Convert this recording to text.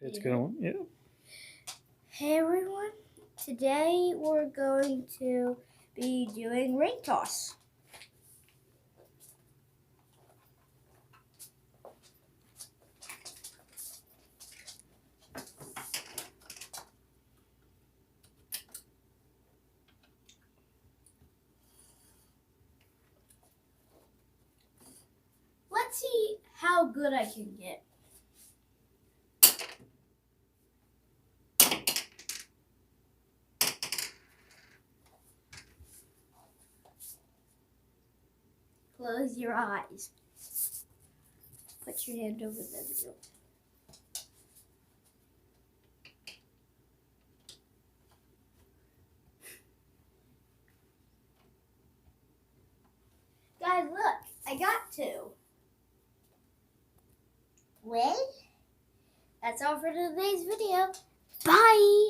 It's going, yeah. Hey everyone, today we're going to be doing ring toss. Let's see how good I can get. Close your eyes. Put your hand over the wheel. Guys, look, I got two. Well, that's all for today's video. Bye!